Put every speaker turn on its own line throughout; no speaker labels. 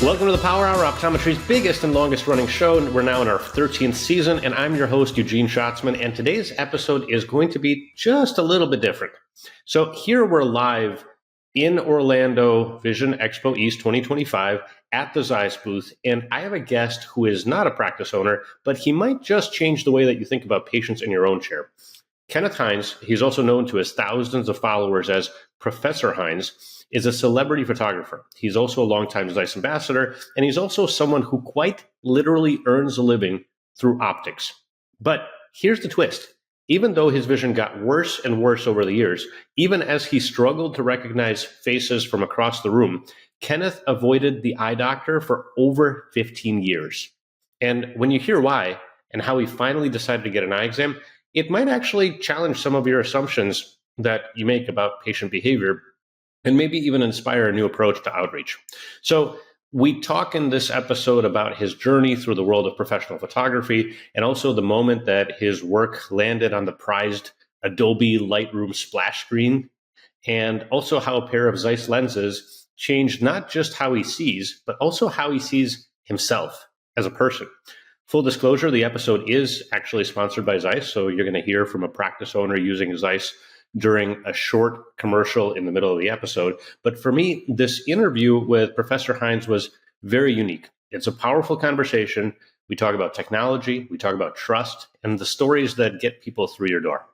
Welcome to the Power Hour, Optometry's biggest and longest running show. We're now in our 13th season, and I'm your host, Eugene Schatzman, and today's episode is going to be just a little bit different. So here we're live in Orlando Vision Expo East 2025 at the Zeiss booth, and I have a guest who is not a practice owner, but he might just change the way that you think about patients in your own chair. Kenneth Hines, he's also known to his thousands of followers as Professor Hines, is a celebrity photographer. He's also a longtime Zeiss ambassador, and he's also someone who quite literally earns a living through optics. But here's the twist. Even though his vision got worse and worse over the years, even as he struggled to recognize faces from across the room, Kenneth avoided the eye doctor for over 15 years. And when you hear why and how he finally decided to get an eye exam, it might actually challenge some of your assumptions that you make about patient behavior and maybe even inspire a new approach to outreach. So we talk in this episode about his journey through the world of professional photography and also the moment that his work landed on the prized Adobe Lightroom splash screen, and also how a pair of Zeiss lenses changed not just how he sees, but also how he sees himself as a person. Full disclosure, the episode is actually sponsored by Zeiss, so you're going to hear from a practice owner using Zeiss during a short commercial in the middle of the episode. But for me, this interview with Professor Hines was very unique. It's a powerful conversation. We talk about technology, we talk about trust, and the stories that get people through your door.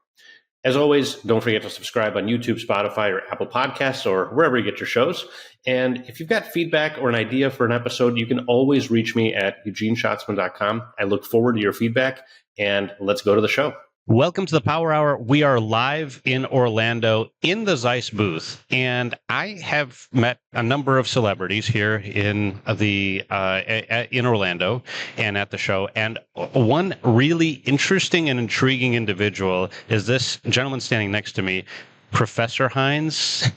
As always, don't forget to subscribe on YouTube, Spotify, or Apple Podcasts, or wherever you get your shows. And if you've got feedback or an idea for an episode, you can always reach me at eugeneschatzman.com. I look forward to your feedback, and let's go to the show. Welcome to the Power Hour. We are live in Orlando in the Zeiss booth, and I have met a number of celebrities here in in Orlando and at the show. And one really interesting and intriguing individual is this gentleman standing next to me, Professor Hines.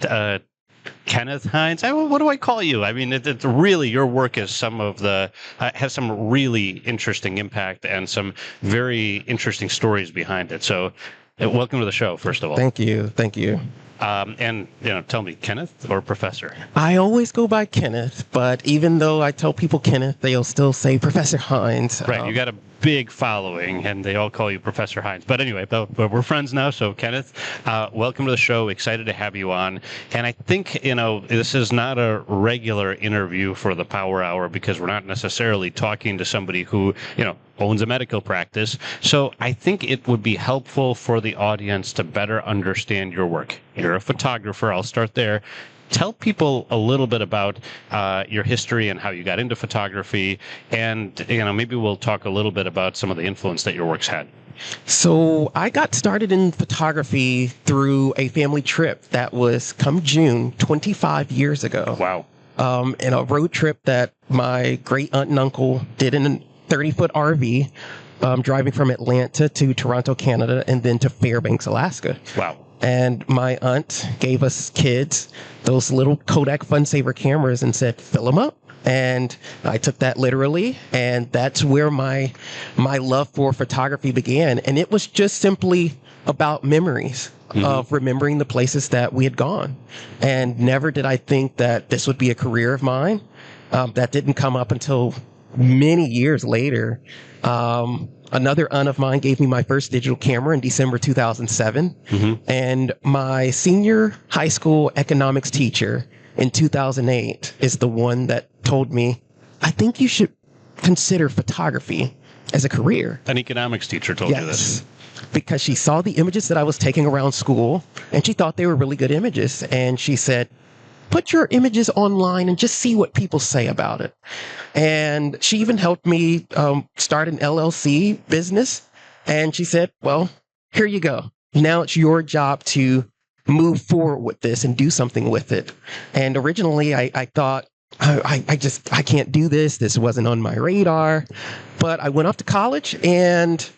Kenneth Hines. What do I call you? I mean, it's really, your work is has some really interesting impact and some very interesting stories behind it. So welcome to the show, first of all.
Thank you. Thank you.
And, tell me, Kenneth or Professor?
I always go by Kenneth, but even though I tell people Kenneth, they'll still say Professor Hines.
Right. You got a big following, and they all call you Professor Hines. But anyway, we're friends now. So, Kenneth, welcome to the show. Excited to have you on. And I think, this is not a regular interview for the Power Hour because we're not necessarily talking to somebody who, owns a medical practice. So I think it would be helpful for the audience to better understand your work. You're a photographer. I'll start there. Tell people a little bit about your history and how you got into photography. And, maybe we'll talk a little bit about some of the influence that your work's had.
So I got started in photography through a family trip that was come June 25 years ago.
Wow.
In a road trip that my great aunt and uncle did in a 30-foot RV, driving from Atlanta to Toronto, Canada, and then to Fairbanks, Alaska.
Wow.
And my aunt gave us kids those little Kodak FunSaver cameras and said, fill them up. And I took that literally. And that's where my love for photography began. And it was just simply about memories of remembering the places that we had gone. And never did I think that this would be a career of mine. That didn't come up until many years later. Another aunt of mine gave me my first digital camera in December 2007. And my senior high school economics teacher in 2008 is the one that told me, I think you should consider photography as a career.
An economics teacher told you this?
Because she saw the images that I was taking around school and she thought they were really good images. And she said, put your images online and just see what people say about it. And she even helped me start an LLC business. And she said, well, here you go. Now it's your job to move forward with this and do something with it. And originally I thought, I can't do this. This wasn't on my radar. But I went off to college and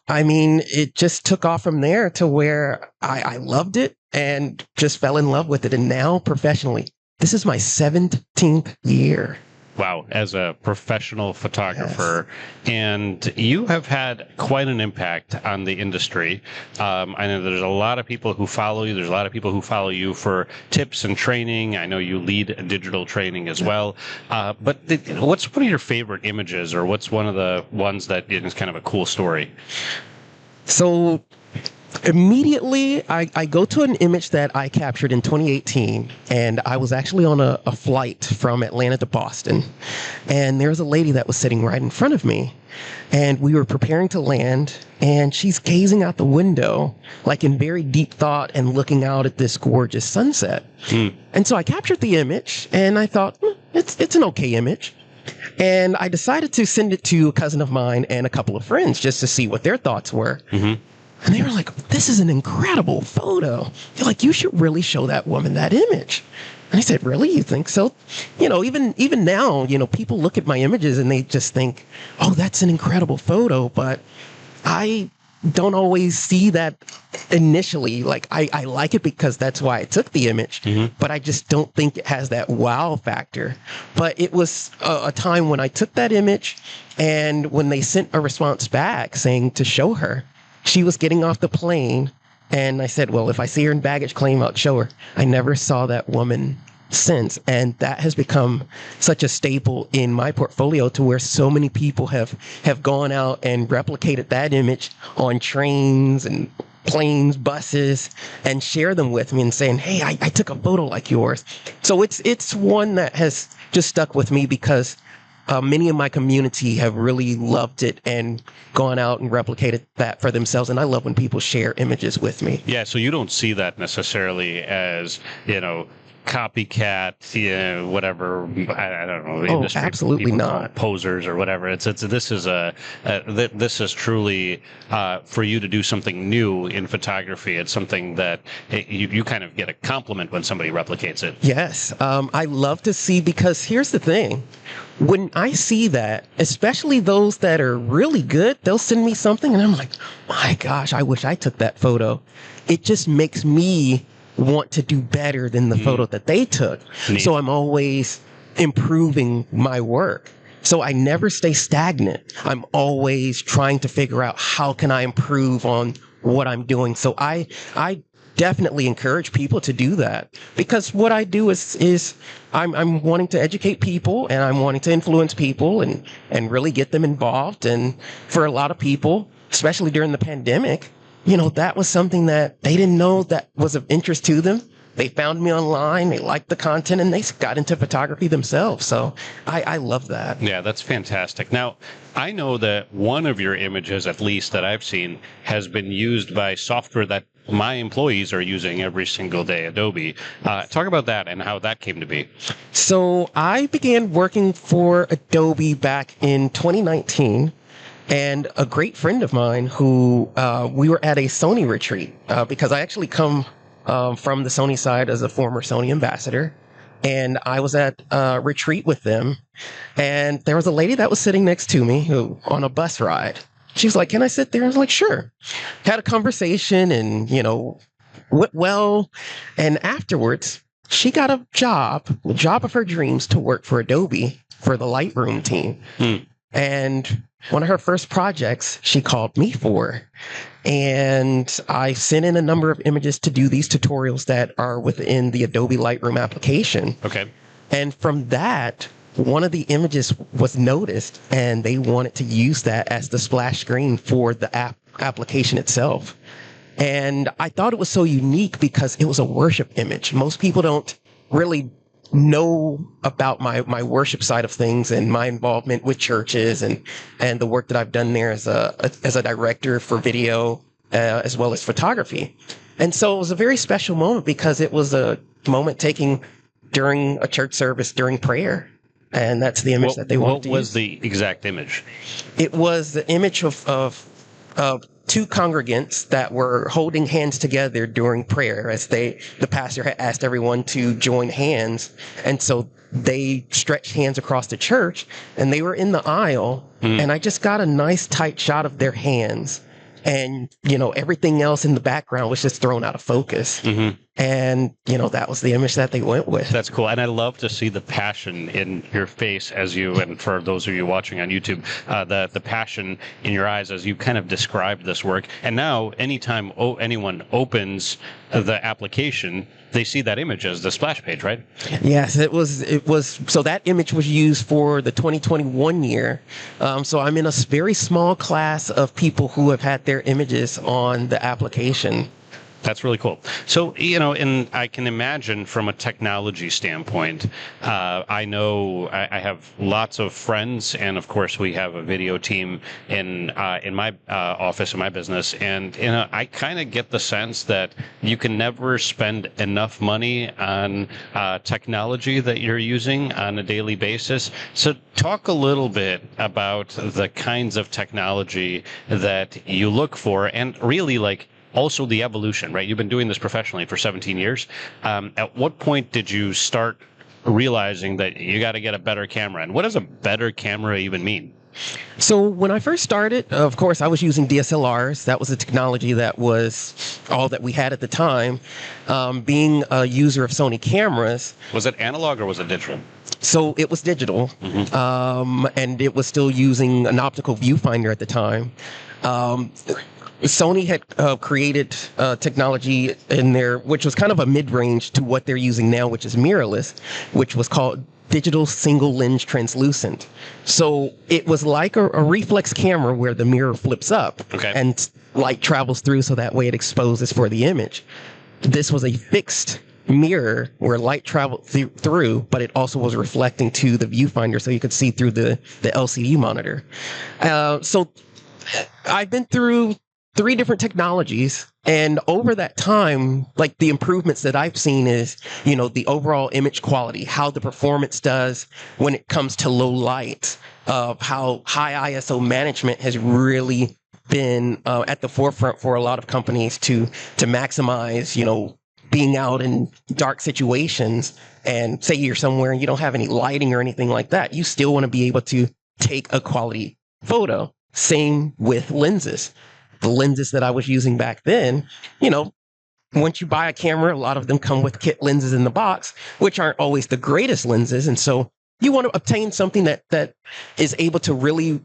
it just took off from there to where I loved it and just fell in love with it. And now professionally, this is my 17th year
Wow, as a professional photographer, and you have had quite an impact on the industry. I know there's a lot of people who follow you. There's a lot of people who follow you for tips and training. I know you lead digital training as well. What's one of your favorite images, or what's one of the ones that is kind of a cool story?
So immediately, I go to an image that I captured in 2018, and I was actually on a flight from Atlanta to Boston, and there was a lady that was sitting right in front of me, and we were preparing to land, and she's gazing out the window, like in very deep thought and looking out at this gorgeous sunset. And so I captured the image, and I thought, it's an okay image. And I decided to send it to a cousin of mine and a couple of friends just to see what their thoughts were. And they were like, this is an incredible photo. They're like, you should really show that woman that image. And I said, really? You think so? Even now, people look at my images and they just think, oh, that's an incredible photo. But I don't always see that initially. Like, I like it because that's why I took the image. But I just don't think it has that wow factor. But it was a time when I took that image, and when they sent a response back saying to show her, she was getting off the plane, and I said, well, if I see her in baggage claim, I'll show her. I never saw that woman since, and that has become such a staple in my portfolio to where so many people have gone out and replicated that image on trains and planes, buses, and share them with me and saying, hey, I took a photo like yours. So it's one that has just stuck with me because many of my community have really loved it and gone out and replicated that for themselves. And I love when people share images with me.
Yeah, so you don't see that necessarily as, copycat, whatever, I don't know.
Oh,
industry
absolutely
people call
not.
it posers or whatever. This is truly for you to do something new in photography. It's something that you kind of get a compliment when somebody replicates it.
Yes, I love to see, because here's the thing. When I see that, especially those that are really good, they'll send me something and I'm like, my gosh, I wish I took that photo. It just makes me want to do better than the photo that they took.
Neat.
So I'm always improving my work. So I never stay stagnant. I'm always trying to figure out how can I improve on what I'm doing. So I definitely encourage people to do that, because what I do is I'm wanting to educate people, and I'm wanting to influence people and really get them involved. And for a lot of people, especially during the pandemic, that was something that they didn't know that was of interest to them. They found me online, they liked the content, and they got into photography themselves. So I love that.
Yeah, that's fantastic. Now, I know that one of your images, at least that I've seen, has been used by software that my employees are using every single day, Adobe. Talk about that and how that came to be.
So I began working for Adobe back in 2019. And a great friend of mine who we were at a Sony retreat, because I actually come from the Sony side as a former Sony ambassador. And I was at a retreat with them. And there was a lady that was sitting next to me on a bus ride. She was like, can I sit there? I was like, sure. Had a conversation and, went well. And afterwards, she got the job of her dreams, to work for Adobe for the Lightroom team. And one of her first projects she called me for. And I sent in a number of images to do these tutorials that are within the Adobe Lightroom application.
Okay.
And from that, one of the images was noticed, and they wanted to use that as the splash screen for the application itself. And I thought it was so unique because it was a worship image. Most people don't really know about my worship side of things and my involvement with churches and the work that I've done there as a director for video, as well as photography. And so it was a very special moment because it was a moment taken during a church service during prayer. And that's the image that they wanted to use.
What was the exact image?
It was the image of two congregants that were holding hands together during prayer, as the pastor had asked everyone to join hands. And so they stretched hands across the church, and they were in the aisle. And I just got a nice tight shot of their hands. And, everything else in the background was just thrown out of focus. And, that was the image that they went with.
That's cool. And I love to see the passion in your face as you, and for those of you watching on YouTube, the passion in your eyes as you kind of described this work. And now anytime anyone opens the application, they see that image as the splash page, right?
Yes, it was. So that image was used for the 2021 year. So I'm in a very small class of people who have had their images on the application.
That's really cool. So, and I can imagine from a technology standpoint, I know I have lots of friends, and of course we have a video team in my office, in my business, and I kind of get the sense that you can never spend enough money on technology that you're using on a daily basis. So talk a little bit about the kinds of technology that you look for, and really also the evolution, right? You've been doing this professionally for 17 years. At what point did you start realizing that you got to get a better camera? And what does a better camera even mean?
So when I first started, of course, I was using DSLRs. That was the technology that was all that we had at the time. Being a user of Sony cameras.
Was it analog or was it digital?
So it was digital, and it was still using an optical viewfinder at the time. Sony had created technology in there, which was kind of a mid-range to what they're using now, which is mirrorless, which was called digital single lens translucent. So it was like a reflex camera where the mirror flips up and light travels through, so that way it exposes for the image. This was a fixed mirror where light traveled through, but it also was reflecting to the viewfinder, so you could see through the LCD monitor. So I've been through 3 different technologies, and over that time, the improvements that I've seen is, the overall image quality, how the performance does when it comes to low light, how high ISO management has really been at the forefront for a lot of companies to maximize, being out in dark situations, and say you're somewhere and you don't have any lighting or anything like that. You still want to be able to take a quality photo. Same with lenses. The lenses that I was using back then, once you buy a camera, a lot of them come with kit lenses in the box, which aren't always the greatest lenses. And so you want to obtain something that is able to really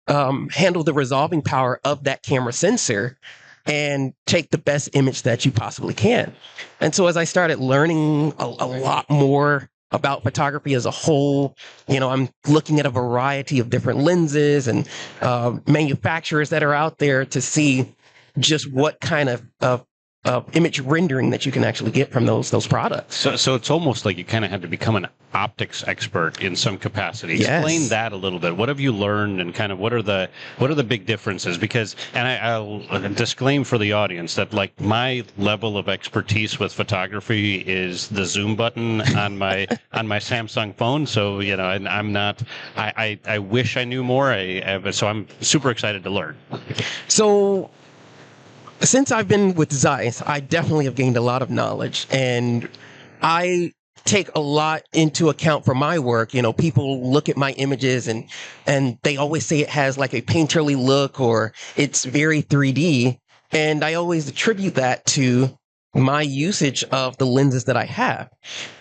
handle the resolving power of that camera sensor and take the best image that you possibly can. And so as I started learning a lot more about photography as a whole, I'm looking at a variety of different lenses and manufacturers that are out there to see just what kind of image rendering that you can actually get from those products.
So it's almost like you kind of had to become an optics expert in some capacity.
Yes.
Explain that a little bit. What have you learned, and kind of what are the big differences? Because, and I'll disclaim for the audience that my level of expertise with photography is the zoom button on my Samsung phone. So and I'm not. I wish I knew more. So I'm super excited to learn.
So, since I've been with Zeiss, I definitely have gained a lot of knowledge, and I take a lot into account for my work. People look at my images and they always say it has a painterly look, or it's very 3D. And I always attribute that to my usage of the lenses that I have.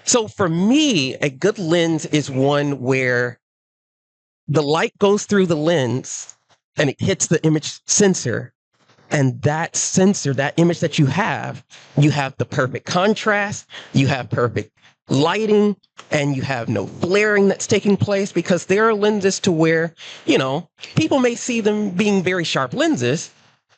So for me, a good lens is one where the light goes through the lens and it hits the image sensor. And that sensor, that image that you have the perfect contrast, you have perfect lighting, and you have no flaring that's taking place, because there are lenses to where, people may see them being very sharp lenses,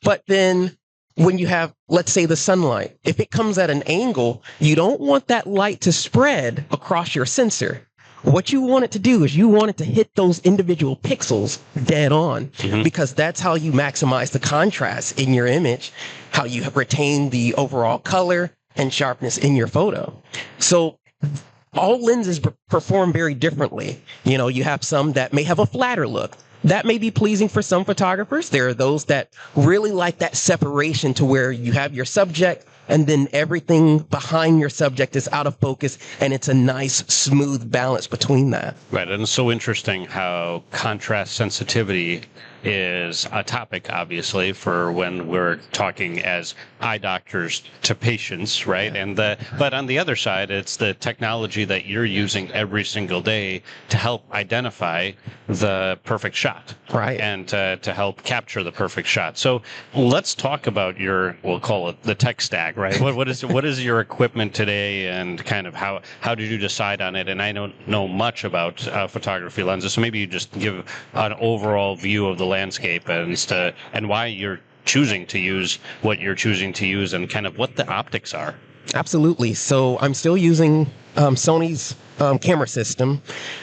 but then when you have, let's say, the sunlight, if it comes at an angle, you don't want that light to spread across your sensor. What you want it to do is you want it to hit those individual pixels dead on, because that's how you maximize the contrast in your image, how you retain the overall color and sharpness in your photo. So all lenses perform very differently. You have some that may have a flatter look. That may be pleasing for some photographers. There are those that really like that separation to where you have your subject and then everything behind your subject is out of focus, and it's a nice, smooth balance between that.
Right, and it's so interesting how contrast sensitivity is a topic, obviously, for when we're talking as eye doctors to patients, right? But on the other side, it's the technology that you're using every single day to help identify the perfect shot,
Right.
and to help capture the perfect shot. So let's talk about your, we'll call it the tech stack, right? What is your equipment today, and kind of how did you decide on it? And I don't know much about photography lenses, so maybe you just give an overall view of the landscape and why you're choosing to use what you're choosing to use, and kind of what the optics are.
Absolutely. So I'm still using Sony's camera system,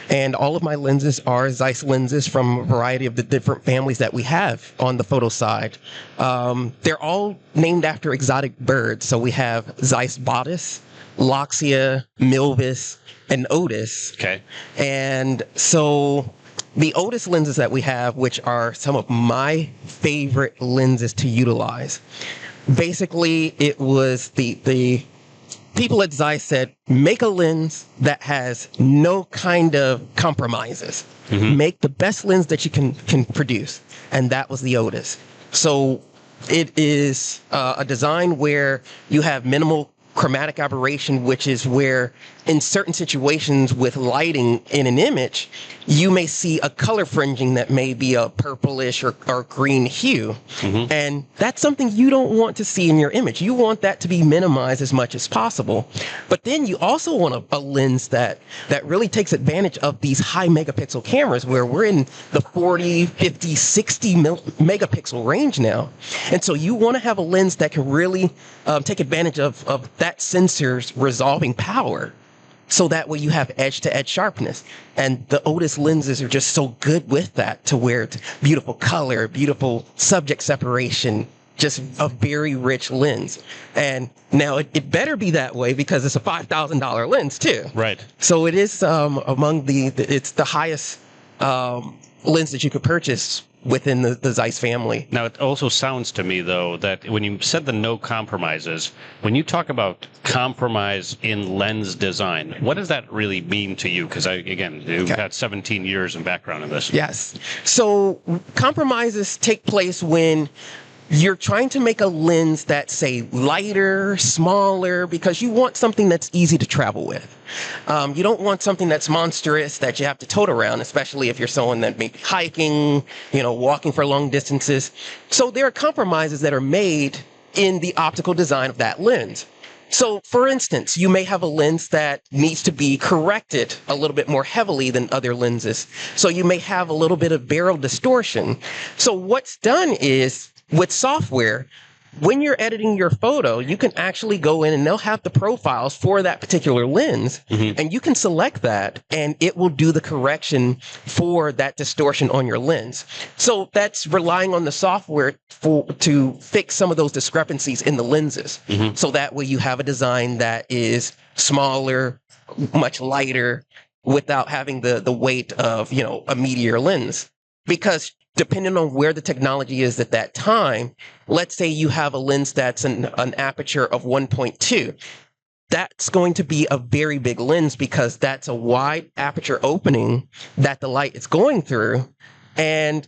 and all of my lenses are Zeiss lenses from a variety of the different families that we have on the photo side. They're all named after exotic birds. So we have Zeiss Bottis, Loxia, Milvis, and Otis.
Okay.
And so the Otis lenses that we have, which are some of my favorite lenses to utilize, basically it was the people at Zeiss said, make a lens that has no kind of compromises. Make the best lens that you can produce. And that was the Otis. So it is a design where you have minimal chromatic aberration, which is where in certain situations with lighting in an image, you may see a color fringing that may be a purplish or green hue. And that's something you don't want to see in your image. You want that to be minimized as much as possible. But then you also want a lens that really takes advantage of these high megapixel cameras, where we're in the 40, 50, 60 megapixel range now. And so you want to have a lens that can really take advantage of that sensor's resolving power. So that way you have edge-to-edge sharpness. And the Otis lenses are just so good with that, to where it's beautiful color, beautiful subject separation, just a very rich lens. And now it better be that way, because it's a $5,000 lens too.
Right.
So it is among it's the highest lens that you could purchase within the Zeiss family.
Now, it also sounds to me, though, that when you said the no compromises, when you talk about compromise in lens design, what does that really mean to you? Because, again, you've got 17 years in background in this.
Yes. So compromises take place when you're trying to make a lens that's, say, lighter, smaller, because you want something that's easy to travel with. You don't want something that's monstrous that you have to tote around, especially if you're someone that may be hiking, walking for long distances. So there are compromises that are made in the optical design of that lens. So, for instance, you may have a lens that needs to be corrected a little bit more heavily than other lenses. So you may have a little bit of barrel distortion. So what's done is, with software, when you're editing your photo, you can actually go in and they'll have the profiles for that particular lens, and you can select that and it will do the correction for that distortion on your lens. So that's relying on the software to fix some of those discrepancies in the lenses. So that way you have a design that is smaller, much lighter, without having the weight of, a meteor lens. Because depending on where the technology is at that time, let's say you have a lens that's an aperture of 1.2. That's going to be a very big lens, because that's a wide aperture opening that the light is going through. And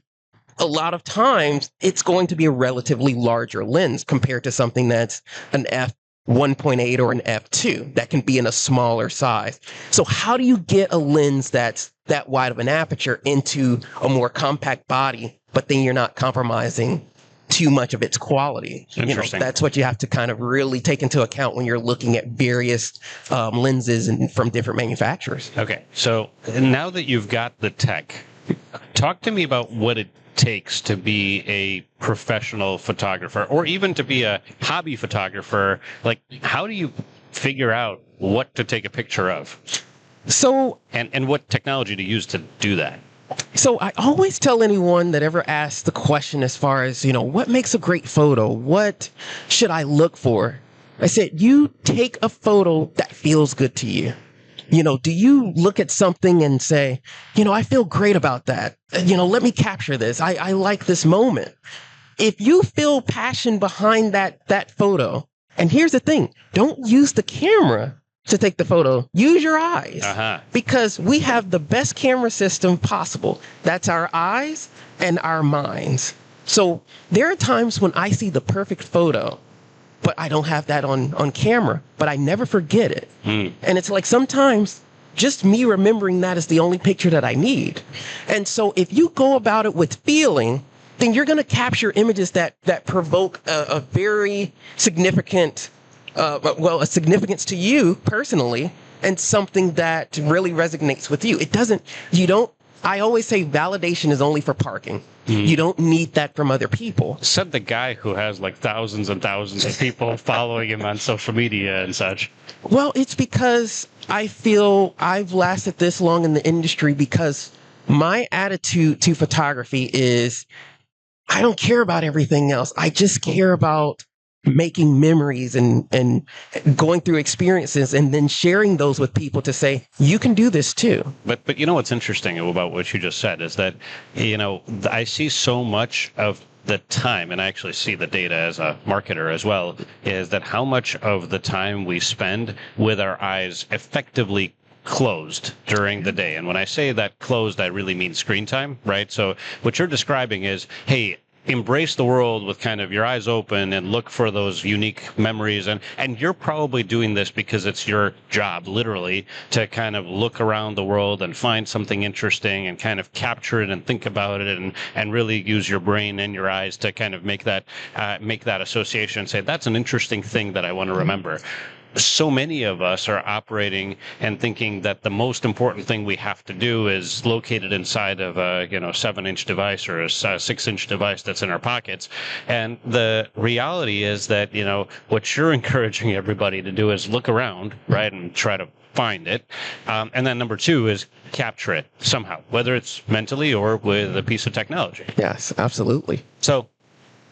a lot of times it's going to be a relatively larger lens compared to something that's an f1.8 or an f2 that can be in a smaller size. So how do you get a lens that's that wide of an aperture into a more compact body, but then you're not compromising too much of its quality?
Interesting.
That's what you have to kind of really take into account when you're looking at various lenses from different manufacturers.
Okay, so now that you've got the tech, talk to me about what it takes to be a professional photographer, or even to be a hobby photographer. Like, how do you figure out what to take a picture of?
So,
and what technology to use to do that?
So I always tell anyone that ever asks the question as far as, what makes a great photo? What should I look for? I said, you take a photo that feels good to you. Do you look at something and say, I feel great about that. Let me capture this. I like this moment. If you feel passion behind that photo, And here's the thing. Don't use the camera to take the photo. Use your eyes. Because we have the best camera system possible. That's our eyes and our minds. So there are times when I see the perfect photo, but I don't have that on camera, but I never forget it. And it's like sometimes just me remembering that is the only picture that I need. And so if you go about it with feeling, then you're going to capture images that provoke a very significant, a significance to you personally, and something that really resonates with you. I always say validation is only for parking. You don't need that from other people.
Said the guy who has like thousands and thousands of people following him on social media and such.
Well, it's because I feel I've lasted this long in the industry because my attitude to photography is I don't care about everything else. I just care about making memories and going through experiences and then sharing those with people to say, you can do this too.
But you know what's interesting about what you just said is that, I see so much of the time, and I actually see the data as a marketer as well, is that how much of the time we spend with our eyes effectively closed during the day. And when I say that closed, I really mean screen time, right? So what you're describing is, hey, embrace the world with kind of your eyes open and look for those unique memories. And you're probably doing this because it's your job, literally, to kind of look around the world and find something interesting and kind of capture it and think about it and really use your brain and your eyes to kind of make that association and say, that's an interesting thing that I want to remember. So many of us are operating and thinking that the most important thing we have to do is located inside of a 7-inch device or a 6-inch device that's in our pockets. And the reality is that what you're encouraging everybody to do is look around, right, and try to find it. And then number 2 is capture it somehow, whether it's mentally or with a piece of technology.
Yes, absolutely.
So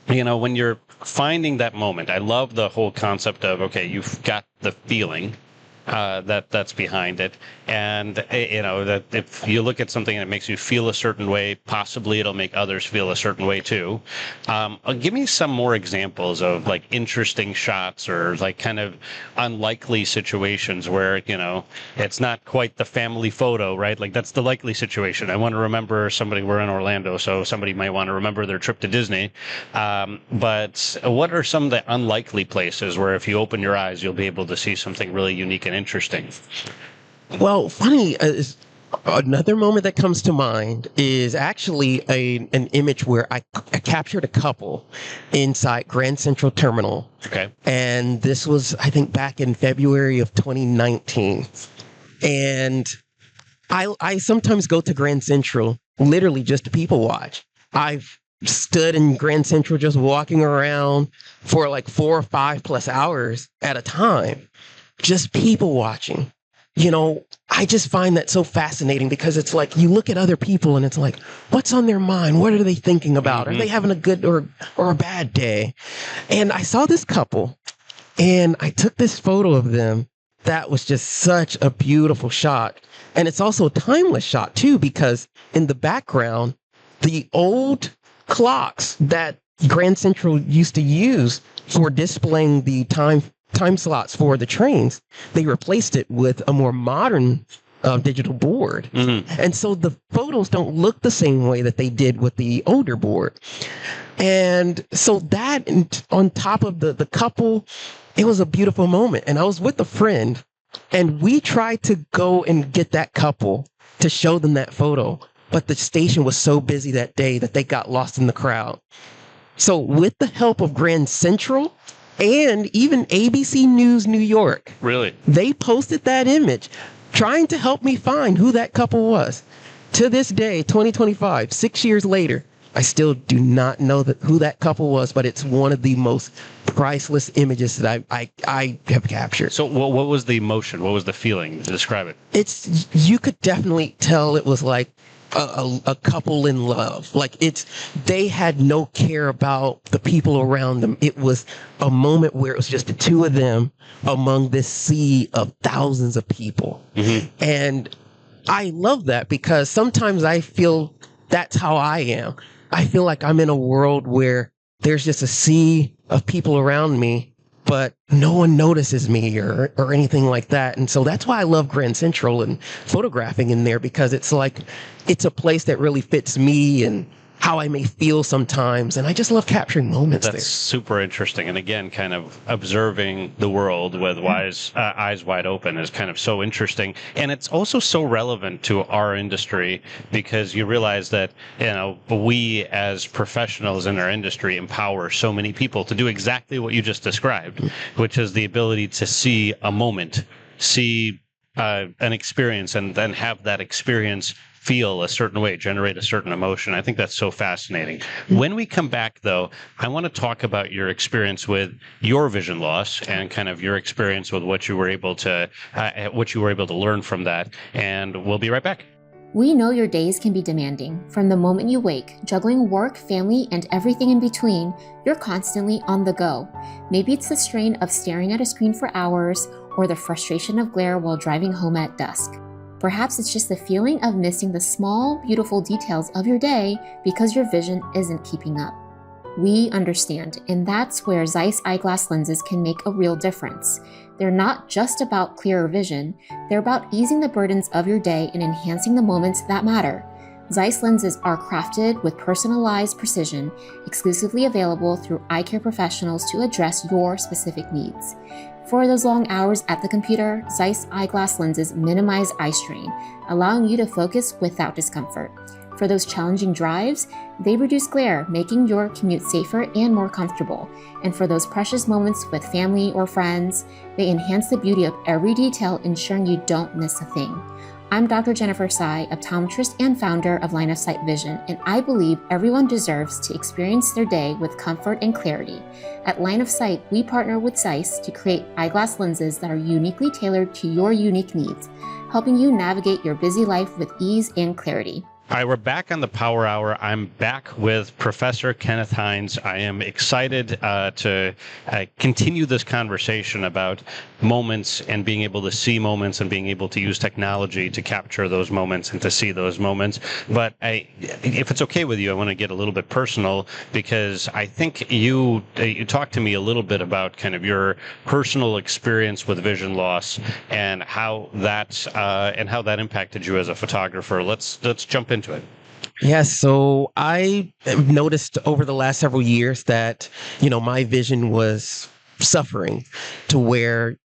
when you're finding that moment, I love the whole concept of, okay, you've got the feeling that's behind it. And, that if you look at something and it makes you feel a certain way, possibly it'll make others feel a certain way too. Give me some more examples of like interesting shots or like kind of unlikely situations where, it's not quite the family photo, right? Like that's the likely situation. I want to remember we're in Orlando, so somebody might want to remember their trip to Disney. But what are some of the unlikely places where if you open your eyes, you'll be able to see something really unique and interesting?
Well, funny, another moment that comes to mind is actually an image where I captured a couple inside Grand Central Terminal.
Okay.
And this was, I think, back in February of 2019. And I sometimes go to Grand Central literally just to people watch. I've stood in Grand Central just walking around for like 4 or 5 plus hours at a time, just people watching. I just find that so fascinating because it's like you look at other people and it's like, what's on their mind? What are they thinking about? Are they having a good or a bad day? And I saw this couple and I took this photo of them. That was just such a beautiful shot. And it's also a timeless shot too, because in the background, the old clocks that Grand Central used to use for displaying the time slots for the trains, they replaced it with a more modern digital board. And so the photos don't look the same way that they did with the older board. And so that, on top of the couple, it was a beautiful moment. And I was with a friend and we tried to go and get that couple to show them that photo, but the station was so busy that day that they got lost in the crowd. So with the help of Grand Central and even ABC News New York,
really,
they posted that image trying to help me find who that couple was. To this day, 2025, 6 years later, I still do not know who that couple was, but it's one of the most priceless images that I have captured.
So what was the emotion? What was the feeling? Describe it.
You could definitely tell it was like a couple in love. Like they had no care about the people around them. It was a moment where it was just the two of them among this sea of thousands of people. And I love that because sometimes I feel that's how I am. I feel like I'm in a world where there's just a sea of people around me but no one notices me or anything like that. And so that's why I love Grand Central and photographing in there, because it's like, it's a place that really fits me and how I may feel sometimes. And I just love capturing moments
That's super interesting. And again, kind of observing the world with eyes wide open is kind of so interesting. And it's also so relevant to our industry, because you realize that, we as professionals in our industry empower so many people to do exactly what you just described, which is the ability to see a moment, see an experience, and then have that experience feel a certain way, generate a certain emotion. I think that's so fascinating. When we come back, though, I want to talk about your experience with your vision loss and kind of your experience with what you were able to learn from that. And we'll be right back.
We know your days can be demanding. From the moment you wake, juggling work, family, and everything in between, you're constantly on the go. Maybe it's the strain of staring at a screen for hours, or the frustration of glare while driving home at dusk. Perhaps it's just the feeling of missing the small, beautiful details of your day because your vision isn't keeping up. We understand, and that's where Zeiss eyeglass lenses can make a real difference. They're not just about clearer vision, they're about easing the burdens of your day and enhancing the moments that matter. Zeiss lenses are crafted with personalized precision, exclusively available through Eyecare professionals to address your specific needs. For those long hours at the computer, Zeiss eyeglass lenses minimize eye strain, allowing you to focus without discomfort. For those challenging drives, they reduce glare, making your commute safer and more comfortable. And for those precious moments with family or friends, they enhance the beauty of every detail, ensuring you don't miss a thing. I'm Dr. Jennifer Tsai, optometrist and founder of Line of Sight Vision, and I believe everyone deserves to experience their day with comfort and clarity. At Line of Sight, we partner with Zeiss to create eyeglass lenses that are uniquely tailored to your unique needs, helping you navigate your busy life with ease and clarity.
All right, we're back on the Power Hour. I'm back with Professor Kenneth Hines. I am excited to continue this conversation about moments and being able to see moments and being able to use technology to capture those moments and to see those moments. But if it's okay with you, I want to get a little bit personal, because I think you talked to me a little bit about kind of your personal experience with vision loss and how that impacted you as a photographer. Let's jump into it.
Yes, so I have noticed over the last several years that, my vision was suffering to where,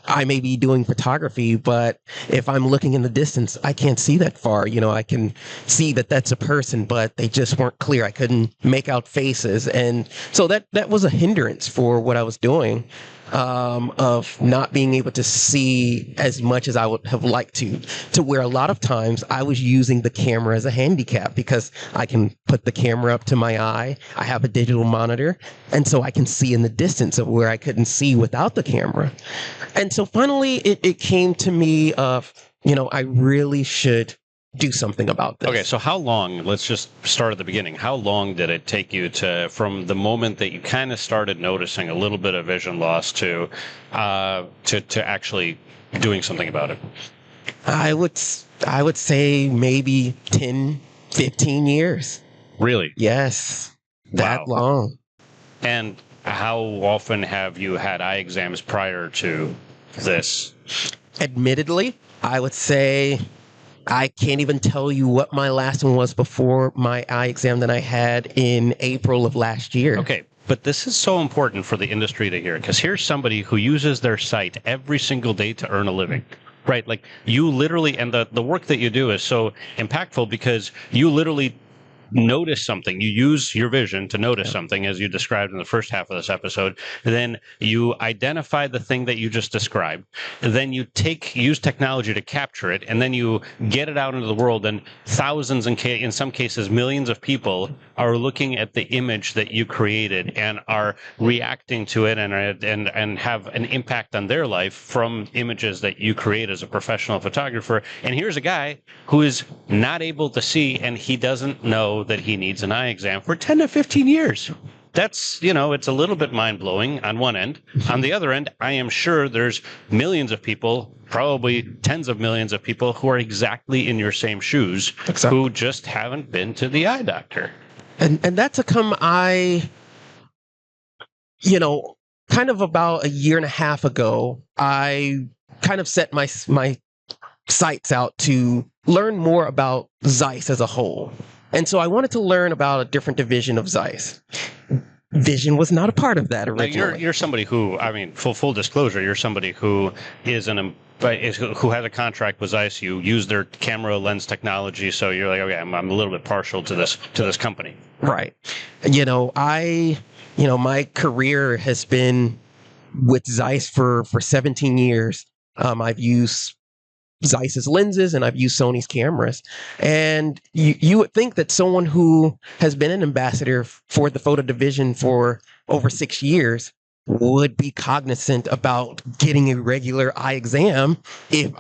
I may be doing photography, but if I'm looking in the distance, I can't see that far. I can see that that's a person, but they just weren't clear. I couldn't make out faces. And so that was a hindrance for what I was doing. Of not being able to see as much as I would have liked to where a lot of times I was using the camera as a handicap, because I can put the camera up to my eye. I have a digital monitor, and so I can see in the distance of where I couldn't see without the camera. And so finally it came to me of, I really should do something about this.
Okay, so how long, let's just start at the beginning. How long did it take you from the moment that you kind of started noticing a little bit of vision loss to actually doing something about it?
I would say maybe 10, 15 years.
Really?
Yes. That long.
And how often have you had eye exams prior to this?
Admittedly, I would say I can't even tell you what my last one was before my eye exam that I had in April of last year.
Okay, but this is so important for the industry to hear, because here's somebody who uses their site every single day to earn a living. Right? Like, you literally, and the work that you do is so impactful because you literally notice something. You use your vision to notice something, as you described in the first half of this episode. Then you identify the thing that you just described. Then you use technology to capture it, and then you get it out into the world. And thousands, in some cases, millions of people are looking at the image that you created and are reacting to it and have an impact on their life from images that you create as a professional photographer. And here's a guy who is not able to see, and he doesn't know that he needs an eye exam for 10 to 15 years. That's, it's a little bit mind-blowing on one end. On the other end, I am sure there's millions of people, probably tens of millions of people, who are exactly in your same shoes, who just haven't been to the eye doctor.
And that's a come kind of about a year and a half ago, I kind of set my sights out to learn more about Zeiss as a whole. And so I wanted to learn about a different division of Zeiss. Vision was not a part of that originally.
Now you're somebody who, I mean, full disclosure, you're somebody who who has a contract with Zeiss. You use their camera lens technology, so you're like, okay, I'm a little bit partial to this company.
Right. My career has been with Zeiss for 17 years. I've used Zeiss's lenses and I've used Sony's cameras. And you would think that someone who has been an ambassador for the photo division for over 6 years would be cognizant about getting a regular eye exam if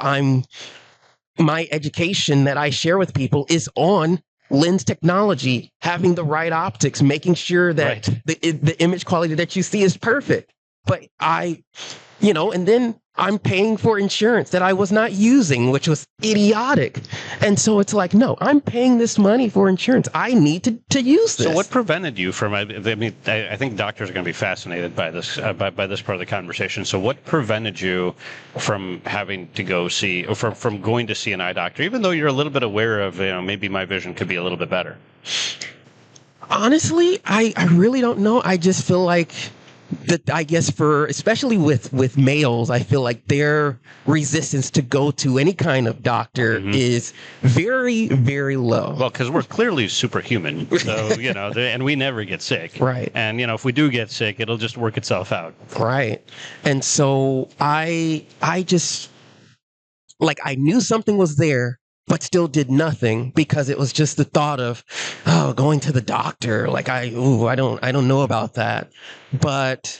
my education that I share with people is on lens technology, having the right optics, making sure that the image quality that you see is perfect. But and then I'm paying for insurance that I was not using, which was idiotic. And so it's like, no, I'm paying this money for insurance. I need to use this.
So what prevented you from, I think doctors are going to be fascinated by this, by this part of the conversation. So what prevented you from having to go see, or from going to see an eye doctor, even though you're a little bit aware of, maybe my vision could be a little bit better?
Honestly, I really don't know. I just feel like that, I guess, especially with males, I feel like their resistance to go to any kind of doctor is very, very low.
Well, because we're clearly superhuman, so and we never get sick,
right?
And if we do get sick, it'll just work itself out,
right? And so I just I knew something was there, but still did nothing because it was just the thought of, going to the doctor. I don't know about that. But,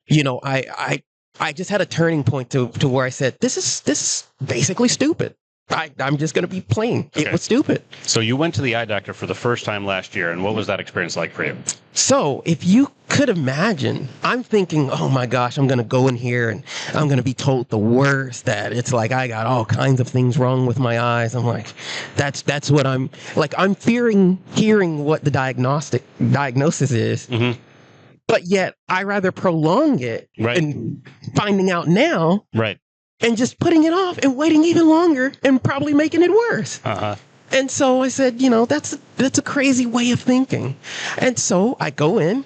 I just had a turning point to where I said, this is basically stupid. I'm just going to be plain. Okay. It was stupid.
So you went to the eye doctor for the first time last year, and what was that experience like for you?
So if you could imagine, I'm thinking, oh my gosh, I'm going to go in here and I'm going to be told the worst, that it's like I got all kinds of things wrong with my eyes. I'm like, that's what I'm hearing what the diagnosis is. Mm-hmm. But yet I rather prolong it and finding out now.
Right.
And just putting it off and waiting even longer and probably making it worse. Uh-huh. And so I said, that's a crazy way of thinking. And so I go in,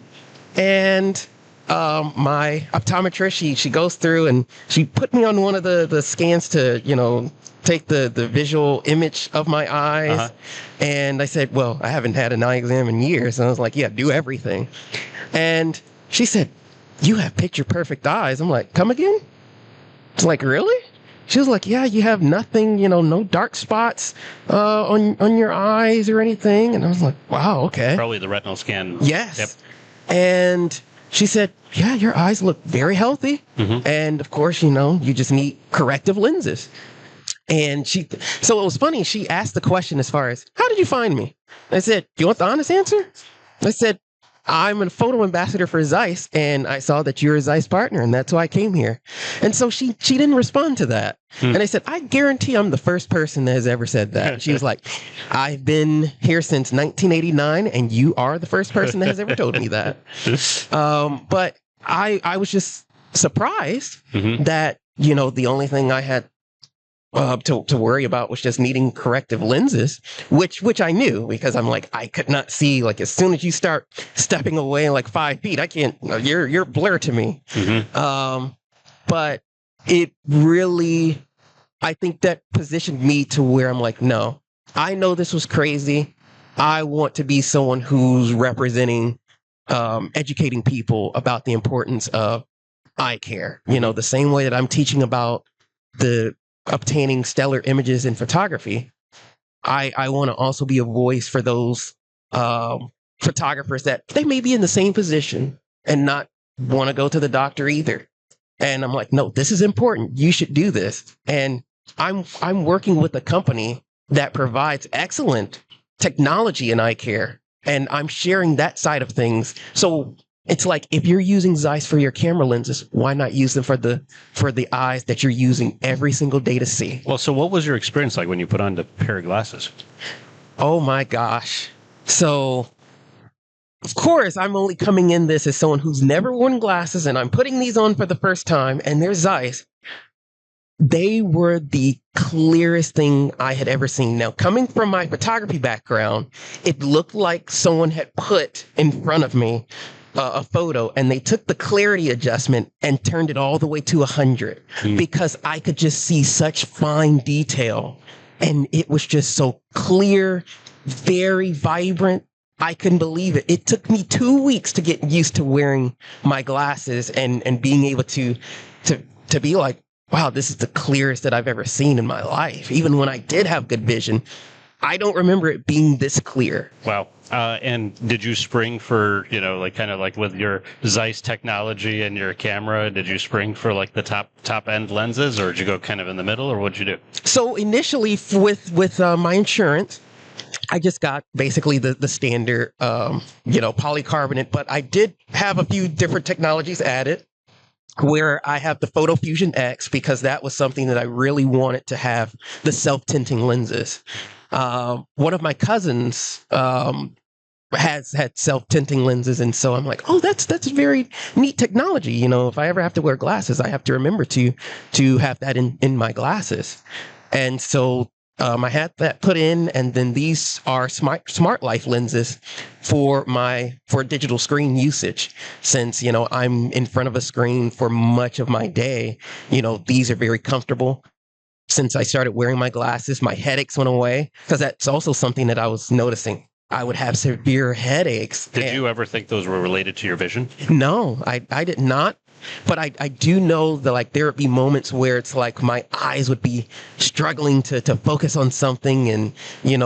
and my optometrist, she goes through and she put me on one of the scans to, take the visual image of my eyes. Uh-huh. And I said, well, I haven't had an eye exam in years. And I was like, yeah, do everything. And she said, you have picture perfect eyes. I'm like, come again? It's like, really? She was like, yeah, you have nothing, no dark spots on your eyes or anything. And I was like, wow, okay.
Probably the retinal scan.
Yes.
Yep.
And she said, yeah, your eyes look very healthy. Mm-hmm. And of course, you just need corrective lenses. And so it was funny. She asked the question as far as, how did you find me? I said, do you want the honest answer? I said, I'm a photo ambassador for Zeiss, and I saw that you're a Zeiss partner, and that's why I came here. And so she didn't respond to that. And I said, I guarantee I'm the first person that has ever said that. She was like, I've been here since 1989, and you are the first person that has ever told me that. But I was just surprised that, the only thing I had to worry about was just needing corrective lenses, which I knew, because I'm like, I could not see, as soon as you start stepping away 5 feet, I can't, you're blur to me. Mm-hmm. But it really, I think that positioned me to where I'm like, no, I know this was crazy. I want to be someone who's representing, educating people about the importance of eye care. The same way that I'm teaching about the obtaining stellar images in photography, I want to also be a voice for those photographers that they may be in the same position and not want to go to the doctor either. And I'm like, no, this is important. You should do this. And I'm working with a company that provides excellent technology in eye care, and I'm sharing that side of things. So it's like, if you're using Zeiss for your camera lenses, why not use them for the eyes that you're using every single day to see?
Well, so what was your experience like when you put on the pair of glasses?
Oh my gosh. So of course, I'm only coming in this as someone who's never worn glasses, and I'm putting these on for the first time, and they're Zeiss. They were the clearest thing I had ever seen. Now, coming from my photography background, it looked like someone had put in front of me a photo and they took the clarity adjustment and turned it all the way to 100 because I could just see such fine detail. And it was just so clear, very vibrant. I couldn't believe it. It took me 2 weeks to get used to wearing my glasses and being able to be like, wow, this is the clearest that I've ever seen in my life. Even when I did have good vision, I don't remember it being this clear.
Wow. And did you spring for, like kind of like with your Zeiss technology and your camera, did you spring for like the top end lenses, or did you go kind of in the middle, or what'd you do?
So initially with my insurance, I just got basically the standard, polycarbonate, but I did have a few different technologies added, where I have the Photo Fusion X because that was something that I really wanted to have, the self-tinting lenses. One of my cousins has had self-tinting lenses, and so I'm like, oh, that's very neat technology. If I ever have to wear glasses, I have to remember to have that in my glasses. And so I had that put in, and then these are smart life lenses for digital screen usage. Since I'm in front of a screen for much of my day, these are very comfortable. Since I started wearing my glasses, my headaches went away, because that's also something that I was noticing. I would have severe headaches.
Did you ever think those were related to your vision?
No, I did not. But I do know that like there would be moments where it's like my eyes would be struggling to focus on something. And,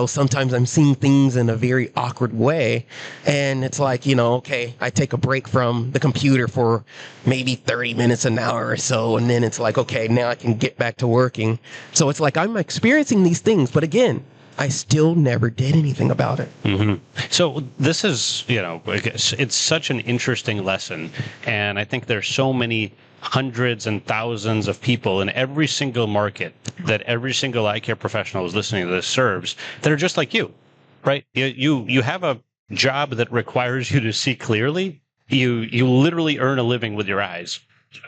sometimes I'm seeing things in a very awkward way. And it's like, okay, I take a break from the computer for maybe 30 minutes, an hour or so. And then it's like, okay, now I can get back to working. So it's like I'm experiencing these things. But again, I still never did anything about it.
Mm-hmm. So this is, it's such an interesting lesson. And I think there's so many hundreds and thousands of people in every single market that every single eye care professional who's listening to this serves that are just like you, right? You have a job that requires you to see clearly. You literally earn a living with your eyes.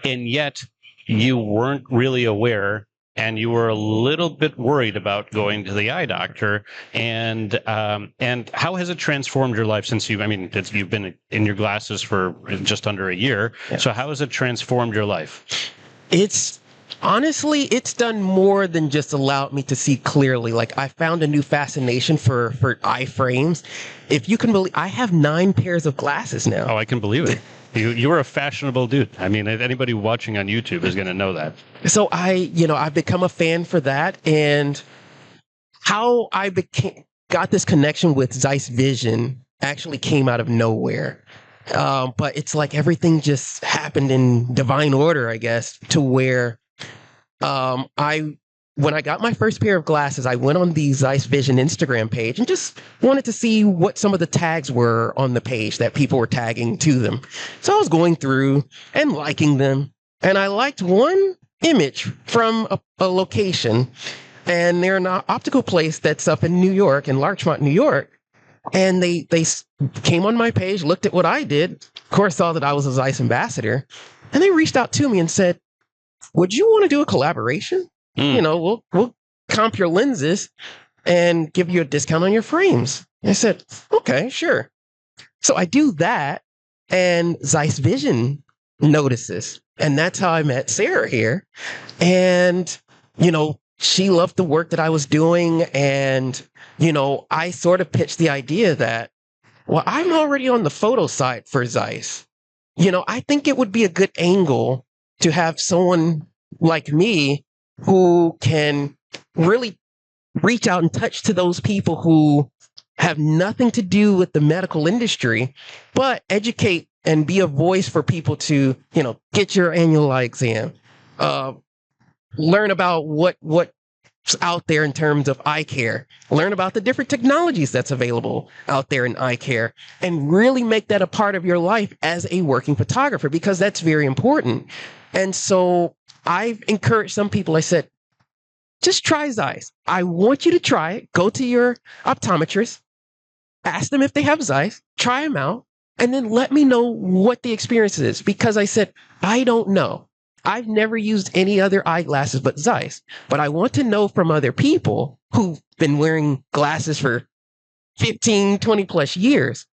And yet you weren't really aware, and you were a little bit worried about going to the eye doctor. And how has it transformed your life since you've been in your glasses for just under a year? Yeah. So how has it transformed your life?
It's done more than just allowed me to see clearly. Like, I found a new fascination for eye frames. If you can believe, I have 9 pairs of glasses now.
Oh, I can believe it. You're a fashionable dude. I mean, anybody watching on YouTube is going to know that.
So I've become a fan for that. And how I got this connection with Zeiss Vision actually came out of nowhere. But it's like everything just happened in divine order, I guess, to where when I got my first pair of glasses, I went on the Zeiss Vision Instagram page and just wanted to see what some of the tags were on the page that people were tagging to them. So I was going through and liking them, and I liked one image from a location, and they're an optical place that's up in New York, in Larchmont, New York. And they came on my page, looked at what I did, of course, saw that I was a Zeiss ambassador, and they reached out to me and said, would you want to do a collaboration? We'll comp your lenses and give you a discount on your frames. I said, okay, sure. So I do that, and Zeiss Vision notices. And that's how I met Sarah here. And, she loved the work that I was doing. And, I sort of pitched the idea that, well, I'm already on the photo side for Zeiss. I think it would be a good angle to have someone like me who can really reach out and touch to those people who have nothing to do with the medical industry, but educate and be a voice for people to, get your annual eye exam, learn about what's out there in terms of eye care, learn about the different technologies that's available out there in eye care, and really make that a part of your life as a working photographer, because that's very important. And so I've encouraged some people. I said, just try Zeiss. I want you to try it. Go to your optometrist, ask them if they have Zeiss, try them out, and then let me know what the experience is. Because I said, I don't know. I've never used any other eyeglasses but Zeiss, but I want to know from other people who've been wearing glasses for 15, 20 plus years.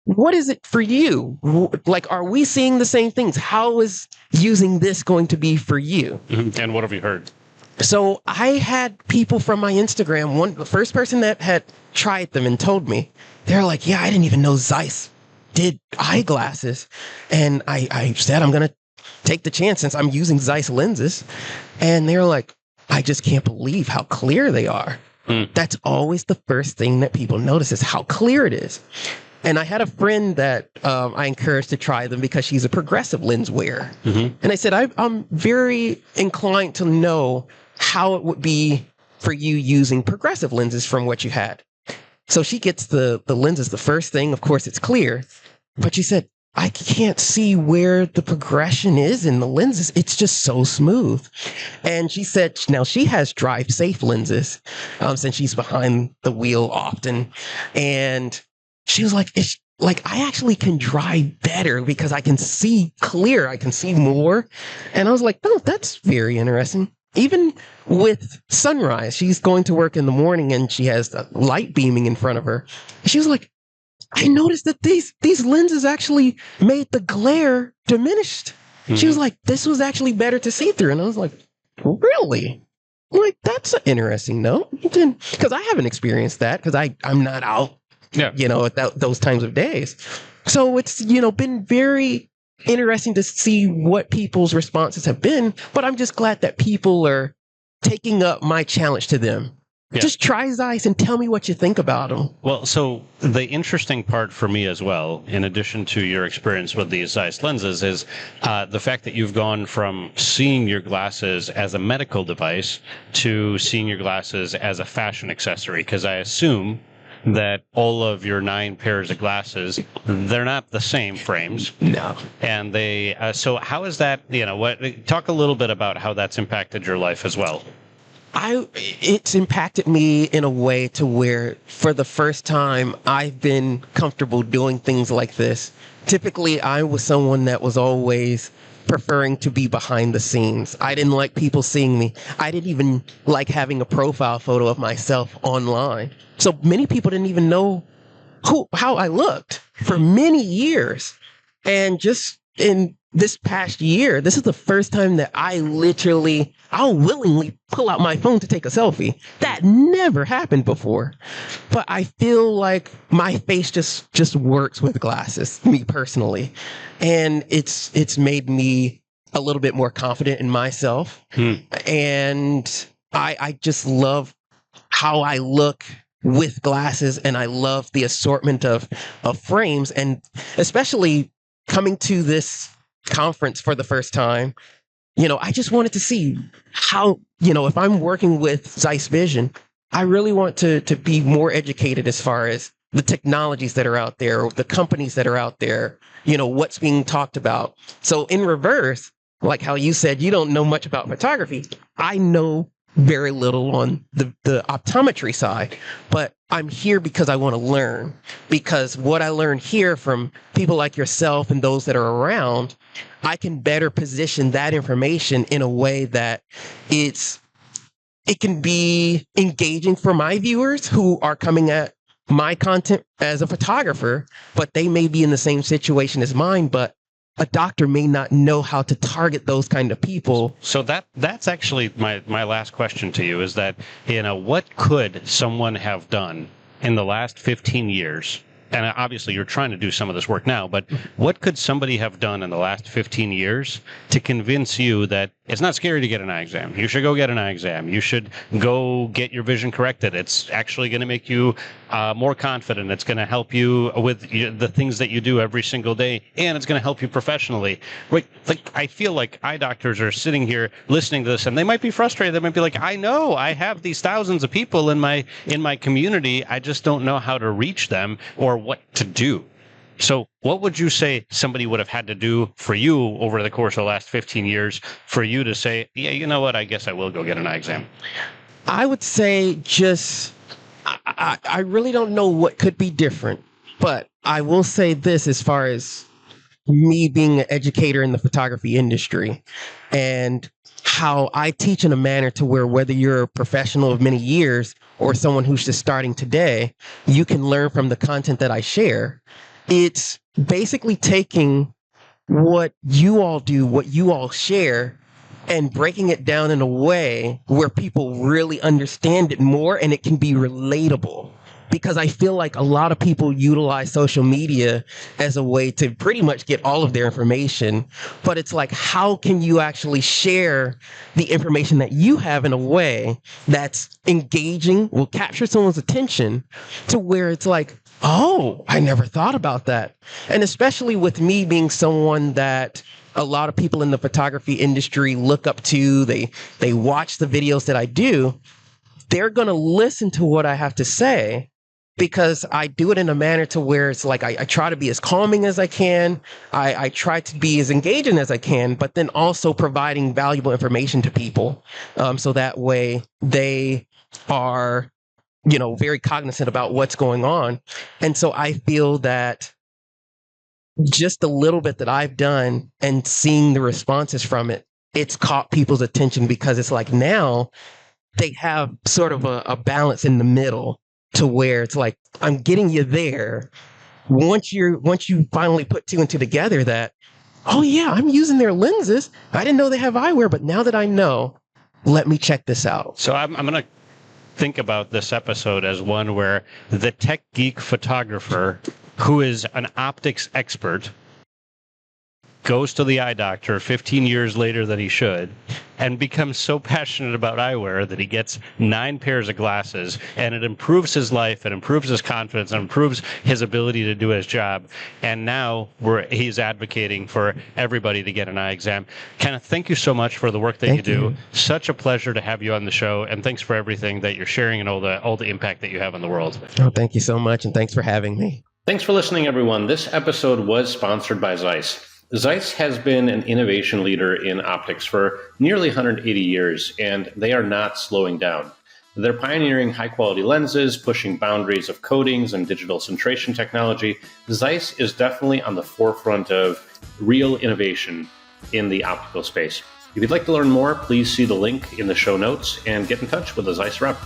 What is it for you? Like, are we seeing the same things? How is using this going to be for you?
Mm-hmm. And what have you heard?
So I had people from my Instagram, the first person that had tried them and told me, they're like, yeah, I didn't even know Zeiss did eyeglasses. And I said, I'm going to take the chance since I'm using Zeiss lenses. And they're like, I just can't believe how clear they are. That's always the first thing that people notice is how clear it is. And I had a friend that I encouraged to try them because she's a progressive lens wearer. Mm-hmm. And I said, I'm very inclined to know how it would be for you using progressive lenses from what you had. So she gets the lenses. The first thing, of course, it's clear. But she said, I can't see where the progression is in the lenses. It's just so smooth. And she said, now she has drive safe lenses since she's behind the wheel often. And she was like, I actually can drive better because I can see clear. I can see more. And I was like, oh, that's very interesting. Even with sunrise, she's going to work in the morning and she has the light beaming in front of her. She was like, I noticed that these lenses actually made the glare diminished. Mm-hmm. She was like, this was actually better to see through. And I was like, really? Like, that's an interesting note. Because I haven't experienced that because I'm not out, at those times of days. So it's, been very interesting to see what people's responses have been. But I'm just glad that people are taking up my challenge to them. Yeah. Just try Zeiss and tell me what you think about them.
Well, so the interesting part for me as well, in addition to your experience with these Zeiss lenses, is the fact that you've gone from seeing your glasses as a medical device to seeing your glasses as a fashion accessory. Because I assume that all of your 9 pairs of glasses, they're not the same frames.
No.
And they, so how is that, talk a little bit about how that's impacted your life as well.
It's impacted me in a way to where for the first time I've been comfortable doing things like this. Typically, I was someone that was always preferring to be behind the scenes. I didn't like people seeing me. I didn't even like having a profile photo of myself online. So many people didn't even know how I looked for many years. And just in this past year, this is the first time that I'll willingly pull out my phone to take a selfie. That never happened before. But I feel like my face just works with glasses, me personally. And it's made me a little bit more confident in myself. And I just love how I look with glasses, and I love the assortment of frames, and especially coming to this conference for the first time, I just wanted to see how, if I'm working with Zeiss Vision, I really want to be more educated as far as the technologies that are out there, or the companies that are out there, what's being talked about. So in reverse, like how you said, you don't know much about photography. I know very little on the optometry side, but I'm here because I want to learn, because what I learned here from people like yourself and those that are around, I can better position that information in a way that it can be engaging for my viewers who are coming at my content as a photographer, but they may be in the same situation as mine, but a doctor may not know how to target those kind of people.
So that's actually my last question to you is that, what could someone have done in the last 15 years? And obviously you're trying to do some of this work now, but what could somebody have done in the last 15 years to convince you that it's not scary to get an eye exam? You should go get an eye exam. You should go get your vision corrected. It's actually going to make you more confident. It's going to help you with the things that you do every single day, and it's going to help you professionally. Right? Like, I feel like eye doctors are sitting here listening to this, and they might be frustrated. They might be like, I know I have these thousands of people in my community. I just don't know how to reach them or what to do. So what would you say somebody would have had to do for you over the course of the last 15 years for you to say, yeah, you know what, I guess I will go get an eye exam?
I would say I really don't know what could be different. But I will say this as far as me being an educator in the photography industry and how I teach in a manner to where whether you're a professional of many years or someone who's just starting today, you can learn from the content that I share. It's basically taking what you all do, what you all share, and breaking it down in a way where people really understand it more and it can be relatable. Because I feel like a lot of people utilize social media as a way to pretty much get all of their information. But it's like, how can you actually share the information that you have in a way that's engaging, will capture someone's attention to where it's like, oh, I never thought about that. And especially with me being someone that a lot of people in the photography industry look up to, they watch the videos that I do, they're going to listen to what I have to say because I do it in a manner to where it's like I try to be as calming as I can. I try to be as engaging as I can, but then also providing valuable information to people. So that way they are, very cognizant about what's going on. And so I feel that just a little bit that I've done and seeing the responses from it, it's caught people's attention because it's like now they have sort of a balance in the middle to where it's like, I'm getting you there. Once you finally put two and two together that, oh yeah, I'm using their lenses. I didn't know they have eyewear, but now that I know, let me check this out.
So I'm going to think about this episode as one where the tech geek photographer who is an optics expert goes to the eye doctor 15 years later than he should and becomes so passionate about eyewear that he gets 9 pairs of glasses, and it improves his life, it improves his confidence, and improves his ability to do his job. And now he's advocating for everybody to get an eye exam. Kenneth, thank you so much for the work that you do. Such a pleasure to have you on the show, and thanks for everything that you're sharing and all the impact that you have on the world.
Oh, thank you so much, and thanks for having me.
Thanks for listening, everyone. This episode was sponsored by Zeiss. Zeiss has been an innovation leader in optics for nearly 180 years, and they are not slowing down. They're pioneering high-quality lenses, pushing boundaries of coatings and digital centration technology. Zeiss is definitely on the forefront of real innovation in the optical space. If you'd like to learn more, please see the link in the show notes and get in touch with a Zeiss rep.